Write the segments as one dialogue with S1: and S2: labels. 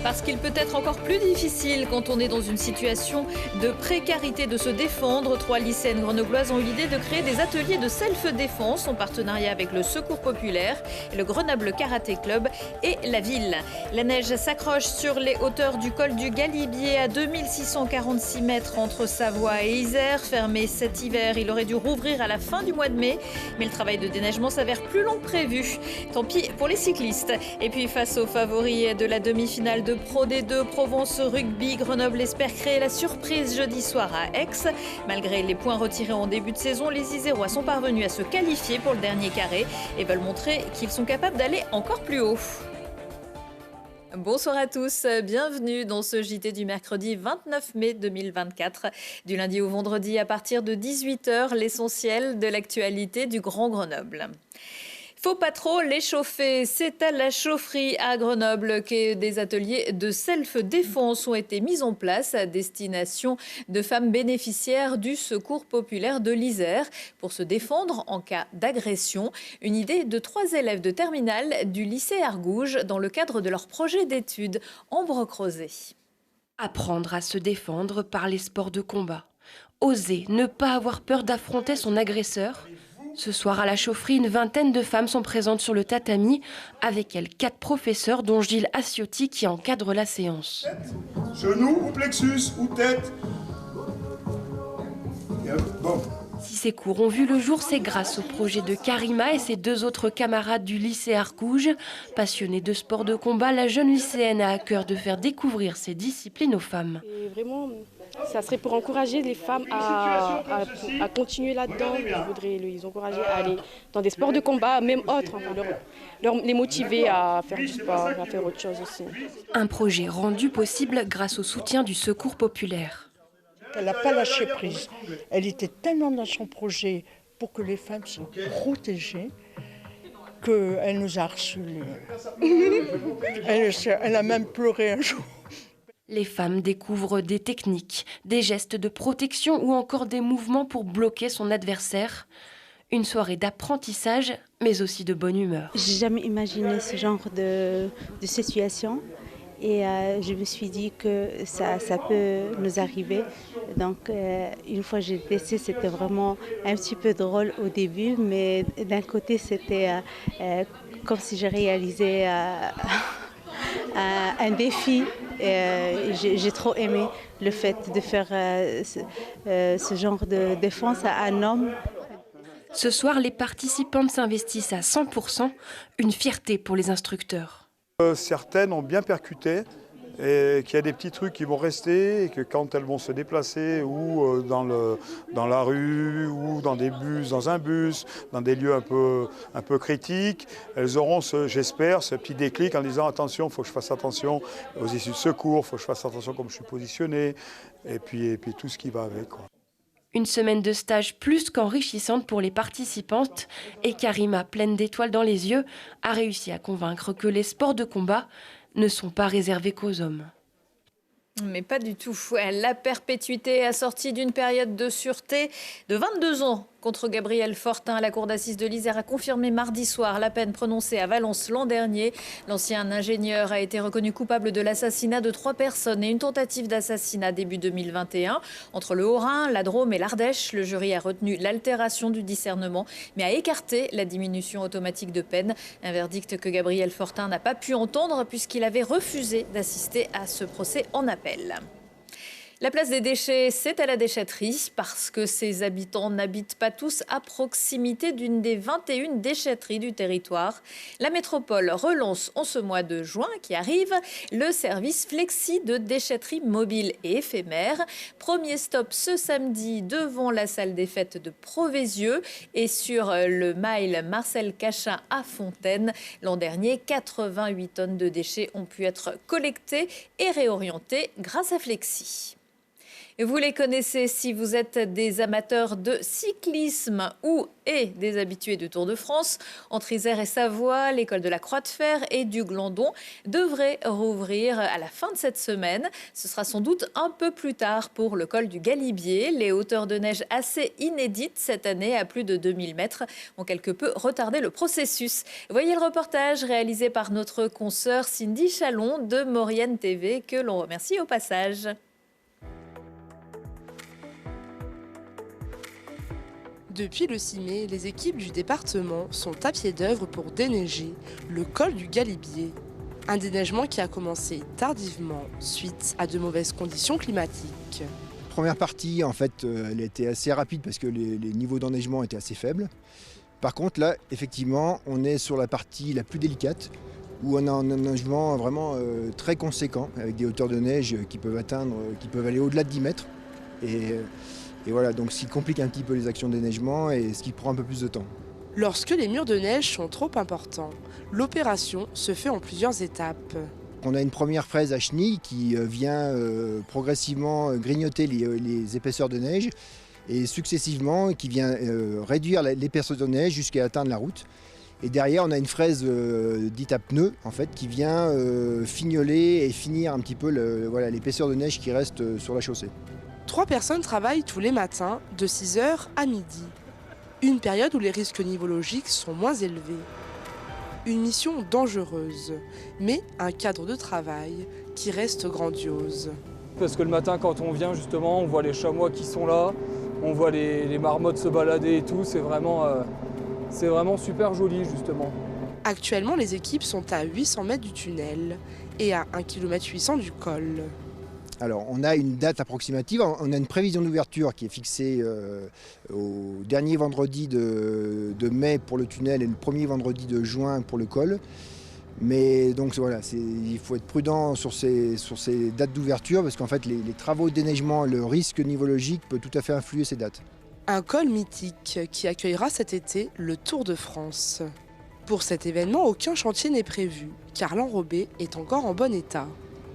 S1: Parce qu'il peut être encore plus difficile quand on est dans une situation de précarité de se défendre. 3 lycéennes grenobloises ont eu l'idée de créer des ateliers de self-défense en partenariat avec le Secours populaire, le Grenoble Karaté Club et la ville. La neige s'accroche sur les hauteurs du col du Galibier à 2646 mètres entre Savoie et Isère. Fermé cet hiver, il aurait dû rouvrir à la fin du mois de mai. Mais le travail de déneigement s'avère plus long que prévu. Tant pis pour les cyclistes. Et puis face aux favoris de la demi-finale de Pro D2 Provence Rugby, Grenoble espère créer la surprise jeudi soir à Aix. Malgré les points retirés en début de saison, les Isérois sont parvenus à se qualifier pour le dernier carré et veulent montrer qu'ils sont capables d'aller encore plus haut. Bonsoir à tous, bienvenue dans ce JT du mercredi 29 mai 2024. Du lundi au vendredi à partir de 18h, l'essentiel de l'actualité du Grand Grenoble. Faut pas trop les chauffer. C'est à la chaufferie à Grenoble que des ateliers de self-défense ont été mis en place à destination de femmes bénéficiaires du Secours populaire de l'Isère pour se défendre en cas d'agression. Une idée de 3 élèves de terminale du lycée Argouges dans le cadre de leur projet d'études. Ambre Crozet.
S2: Apprendre à se défendre par les sports de combat. Oser ne pas avoir peur d'affronter son agresseur. Ce soir à la chaufferie, une vingtaine de femmes sont présentes sur le tatami. Avec elles, 4 professeurs, dont Gilles Assiotti qui encadre la séance.
S3: Genou ou plexus ou tête. Bon.
S2: Si ces cours ont vu le jour, c'est grâce au projet de Karima et ses 2 autres camarades du lycée Argouges. Passionnée de sport de combat, la jeune lycéenne a à cœur de faire découvrir ces disciplines aux femmes.
S4: Et vraiment, ça serait pour encourager les femmes à continuer là-dedans. Je voudrais les encourager à aller dans des sports de combat, même autres, les motiver à faire du sport, à faire autre chose aussi.
S2: Un projet rendu possible grâce au soutien du Secours populaire.
S5: Elle n'a pas lâché prise. Elle était tellement dans son projet pour que les femmes soient protégées qu'elle nous a harcelés. Elle a même pleuré un jour.
S2: Les femmes découvrent des techniques, des gestes de protection ou encore des mouvements pour bloquer son adversaire. Une soirée d'apprentissage, mais aussi de bonne humeur.
S6: J'ai jamais imaginé ce genre de situation. Et je me suis dit que ça peut nous arriver. Donc une fois j'ai testé, c'était vraiment un petit peu drôle au début, mais d'un côté c'était comme si j'ai réalisé un défi. J'ai trop aimé le fait de faire ce genre de défense à un homme.
S2: Ce soir, les participantes s'investissent à 100%, une fierté pour les instructeurs.
S3: Certaines ont bien percuté et qu'il y a des petits trucs qui vont rester et que quand elles vont se déplacer ou dans la rue ou dans un bus, dans des lieux un peu critiques, elles auront, j'espère, ce petit déclic en disant attention, il faut que je fasse attention aux issues de secours, il faut que je fasse attention comme je suis positionné et puis tout ce qui va avec, quoi.
S2: Une semaine de stage plus qu'enrichissante pour les participantes et Karima, pleine d'étoiles dans les yeux, a réussi à convaincre que les sports de combat ne sont pas réservés qu'aux hommes.
S1: Mais pas du tout. La perpétuité assortie d'une période de sûreté de 22 ans contre Gabriel Fortin. La cour d'assises de l'Isère a confirmé mardi soir la peine prononcée à Valence l'an dernier. L'ancien ingénieur a été reconnu coupable de l'assassinat de 3 personnes et une tentative d'assassinat début 2021. Entre le Haut-Rhin, la Drôme et l'Ardèche, le jury a retenu l'altération du discernement, mais a écarté la diminution automatique de peine. Un verdict que Gabriel Fortin n'a pas pu entendre puisqu'il avait refusé d'assister à ce procès en appel. La place des déchets, c'est à la déchetterie parce que ses habitants n'habitent pas tous à proximité d'une des 21 déchetteries du territoire. La métropole relance en ce mois de juin qui arrive le service flexi de déchetterie mobile et éphémère. Premier stop ce samedi devant la salle des fêtes de Proveysieux et sur le mile Marcel Cachin à Fontaine. L'an dernier, 88 tonnes de déchets ont pu être collectées et réorientées grâce à Flexi. Vous les connaissez si vous êtes des amateurs de cyclisme et des habitués du Tour de France. Entre Isère et Savoie, l'école de la Croix de Fer et du Glandon devrait rouvrir à la fin de cette semaine. Ce sera sans doute un peu plus tard pour le col du Galibier. Les hauteurs de neige assez inédites cette année, à plus de 2000 mètres, ont quelque peu retardé le processus. Voyez le reportage réalisé par notre consoeur Cindy Chalon de Maurienne TV, que l'on remercie au passage.
S2: Depuis le 6 mai, les équipes du département sont à pied d'œuvre pour déneiger le col du Galibier. Un déneigement qui a commencé tardivement suite à de mauvaises conditions climatiques.
S7: Première partie, en fait, elle était assez rapide parce que les niveaux d'enneigement étaient assez faibles. Par contre, là, effectivement, on est sur la partie la plus délicate où on a un enneigement vraiment très conséquent avec des hauteurs de neige qui peuvent aller au-delà de 10 mètres. Et voilà, donc ce qui complique un petit peu les actions de déneigement et ce qui prend un peu plus de temps.
S2: Lorsque les murs de neige sont trop importants, l'opération se fait en plusieurs étapes.
S7: On a une première fraise à chenilles qui vient progressivement grignoter les épaisseurs de neige et successivement qui vient réduire l'épaisseur de neige jusqu'à atteindre la route. Et derrière, on a une fraise dite à pneu en fait, qui vient fignoler et finir un petit peu l'épaisseur de neige qui reste sur la chaussée.
S2: 3 personnes travaillent tous les matins de 6h à midi. Une période où les risques nivologiques sont moins élevés. Une mission dangereuse, mais un cadre de travail qui reste grandiose.
S8: Parce que le matin, quand on vient justement, on voit les chamois qui sont là, on voit les marmottes se balader et tout, c'est vraiment super joli justement.
S2: Actuellement, les équipes sont à 800 mètres du tunnel et à 1,8 km du col.
S7: Alors, on a une date approximative, on a une prévision d'ouverture qui est fixée au dernier vendredi de mai pour le tunnel et le premier vendredi de juin pour le col. Mais donc voilà, il faut être prudent sur ces dates d'ouverture parce qu'en fait, les travaux de déneigement, le risque nivologique peut tout à fait influer ces dates.
S2: Un col mythique qui accueillera cet été le Tour de France. Pour cet événement, aucun chantier n'est prévu, car l'enrobé est encore en bon état.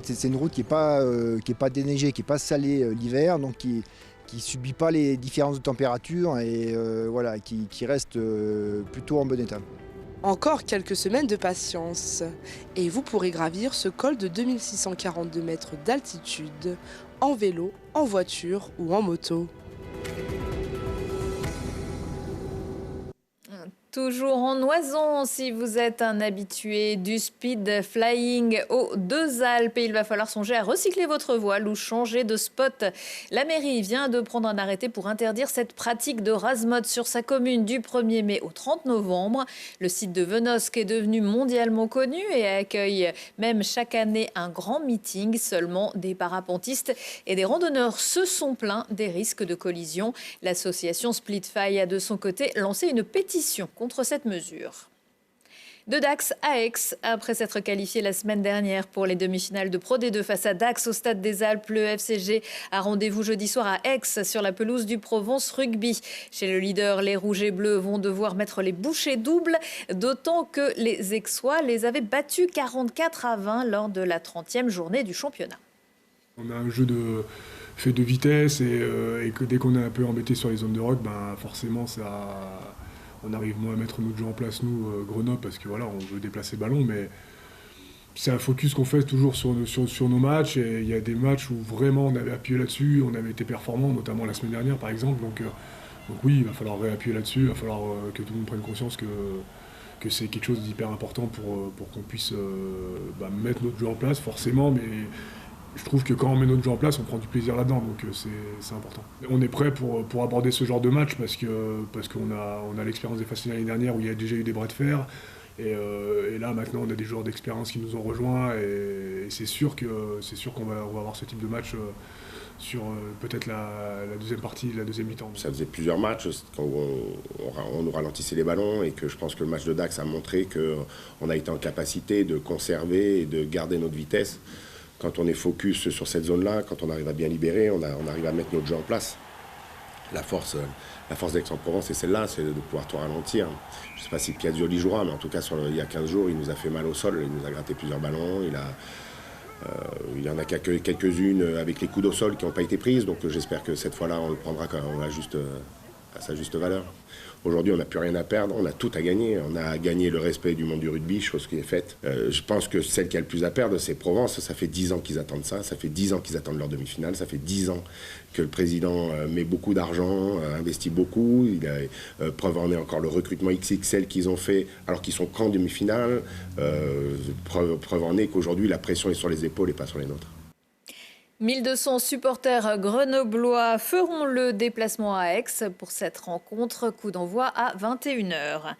S7: C'est une route qui n'est pas déneigée, qui n'est pas salée l'hiver, donc qui subit pas les différences de température et qui reste plutôt en bon état.
S2: Encore quelques semaines de patience et vous pourrez gravir ce col de 2642 mètres d'altitude en vélo, en voiture ou en moto.
S1: Toujours en Oison, si vous êtes un habitué du speed flying aux Deux Alpes, il va falloir songer à recycler votre voile ou changer de spot. La mairie vient de prendre un arrêté pour interdire cette pratique de rase-mode sur sa commune du 1er mai au 30 novembre. Le site de Venosque est devenu mondialement connu et accueille même chaque année un grand meeting. Seulement, des parapentistes et des randonneurs se sont plaints des risques de collision. L'association Splitfly a de son côté lancé une pétition contre cette mesure. De Dax à Aix, après s'être qualifié la semaine dernière pour les demi-finales de Pro D2 face à Dax au Stade des Alpes, le FCG a rendez-vous jeudi soir à Aix sur la pelouse du Provence Rugby. Chez le leader, les Rouges et Bleus vont devoir mettre les bouchées doubles, d'autant que les Aixois les avaient battus 44-20 lors de la 30e journée du championnat.
S9: On a un jeu fait de vitesse et que dès qu'on est un peu embêté sur les zones de rock, forcément on arrive moins à mettre notre jeu en place, nous, Grenoble, parce que voilà, on veut déplacer le ballon, mais c'est un focus qu'on fait toujours sur nos matchs, et il y a des matchs où vraiment on avait appuyé là-dessus, on avait été performants, notamment la semaine dernière par exemple, donc oui, il va falloir réappuyer là-dessus, il va falloir que tout le monde prenne conscience que c'est quelque chose d'hyper important pour qu'on puisse mettre notre jeu en place, forcément, mais je trouve que quand on met notre jeu en place, on prend du plaisir là-dedans, donc c'est important. On est prêt pour aborder ce genre de match parce qu'on a l'expérience des phases finales l'année dernière où il y a déjà eu des bras de fer. Et là, maintenant, on a des joueurs d'expérience qui nous ont rejoints et c'est sûr qu'on va avoir ce type de match sur peut-être la deuxième partie, la deuxième mi-temps.
S10: Ça faisait plusieurs matchs quand on nous ralentissait les ballons et que je pense que le match de Dax a montré qu'on a été en capacité de conserver et de garder notre vitesse. Quand on est focus sur cette zone-là, quand on arrive à bien libérer, on arrive à mettre notre jeu en place. La force d'Aix-en-Provence, c'est celle-là, c'est de pouvoir tout ralentir. Je ne sais pas si Piazzoli jouera, mais en tout cas, il y a 15 jours, il nous a fait mal au sol, il nous a gratté plusieurs ballons, Il y en a quelques-unes avec les coups au sol qui n'ont pas été prises, donc j'espère que cette fois-là, on le prendra quand même à sa juste valeur. Aujourd'hui, on n'a plus rien à perdre, on a tout à gagner. On a gagné le respect du monde du rugby, chose qui est faite. Je pense que celle qui a le plus à perdre, c'est Provence. Ça fait 10 ans qu'ils attendent ça, ça fait 10 ans qu'ils attendent leur demi-finale, ça fait 10 ans que le président met beaucoup d'argent, investit beaucoup. Preuve en est encore le recrutement XXL qu'ils ont fait alors qu'ils sont qu'en demi-finale. Preuve en est qu'aujourd'hui, la pression est sur les épaules et pas sur les nôtres.
S1: 1200 supporters grenoblois feront le déplacement à Aix pour cette rencontre. Coup d'envoi à 21h.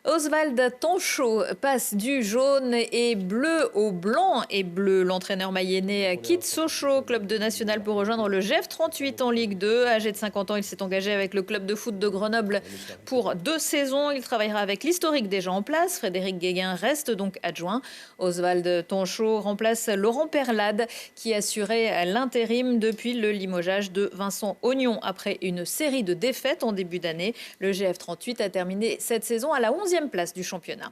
S1: Oswald Tonchot passe du jaune et bleu au blanc et bleu. L'entraîneur mayennais quitte Sochaux, club de national, pour rejoindre le GF 38 en Ligue 2. Âgé de 50 ans, il s'est engagé avec le club de foot de Grenoble pour 2 saisons. Il travaillera avec l'historique déjà en place. Frédéric Guéguin reste donc adjoint. Oswald Tonchot remplace Laurent Perlade qui assurait l'intérim depuis le limogeage de Vincent Ognon. Après une série de défaites en début d'année, le GF 38 a terminé cette saison à la 11e place du championnat.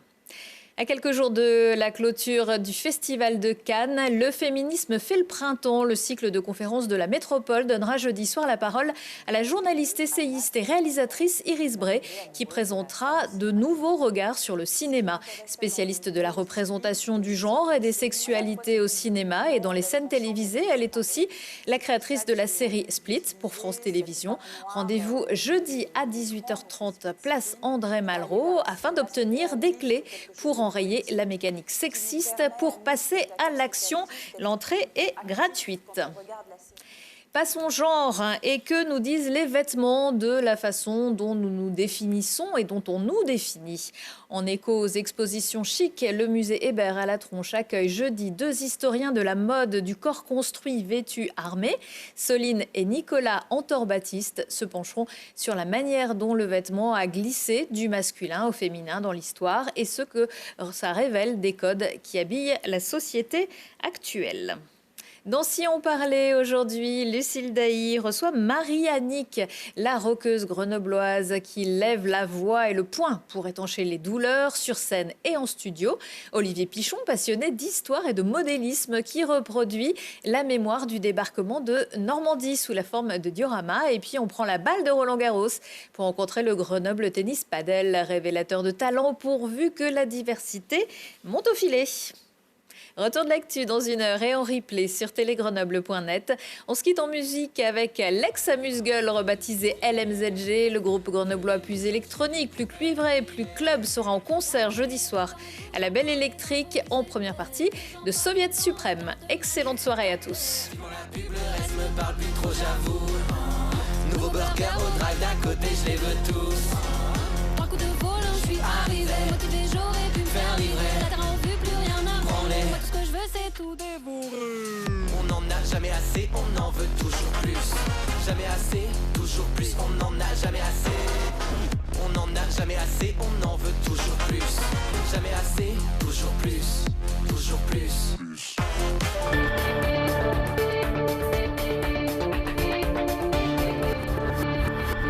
S1: À quelques jours de la clôture du Festival de Cannes, le féminisme fait le printemps. Le cycle de conférences de la métropole donnera jeudi soir la parole à la journaliste, essayiste et réalisatrice Iris Bray, qui présentera de nouveaux regards sur le cinéma. Spécialiste de la représentation du genre et des sexualités au cinéma et dans les scènes télévisées, elle est aussi la créatrice de la série Split pour France Télévisions. Rendez-vous jeudi à 18h30, place André Malraux, afin d'obtenir des clés pour enrayer la mécanique sexiste. Pour passer à l'action, l'entrée est gratuite. Passons genre, et que nous disent les vêtements de la façon dont nous nous définissons et dont on nous définit. En écho aux expositions chic, le musée Hébert à la Tronche accueille jeudi 2 historiens de la mode du corps construit, vêtu, armé. Soline et Nicolas Antor-Baptiste se pencheront sur la manière dont le vêtement a glissé du masculin au féminin dans l'histoire et ce que ça révèle des codes qui habillent la société actuelle. Dans Si on parlait aujourd'hui, Lucille Dailly reçoit Marie-Annick, la rockeuse grenobloise qui lève la voix et le poing pour étancher les douleurs sur scène et en studio. Olivier Pichon, passionné d'histoire et de modélisme, qui reproduit la mémoire du débarquement de Normandie sous la forme de diorama. Et puis on prend la balle de Roland-Garros pour rencontrer le Grenoble Tennis Padel, révélateur de talent pourvu que la diversité monte au filet. Retour de l'actu dans 1 heure et en replay sur télégrenoble.net. On se quitte en musique avec l'ex-amuse-gueule rebaptisé LMZG. Le groupe grenoblois plus électronique, plus cuivré, plus club sera en concert jeudi soir à la Belle Électrique en première partie de Soviet Suprême. Excellente soirée à tous. Nouveau burger au drive d'à côté, je les veux tous. 3 coups de volant, je suis arrivé. Motivé, j'aurais pu me faire livrer. La terre en vue, plus rien à branler. Moi, tout ce que je veux, c'est tout dévorer. On n'en a jamais assez, on en veut toujours plus. Jamais assez, toujours plus, on n'en a jamais assez. On n'en a jamais assez, on en veut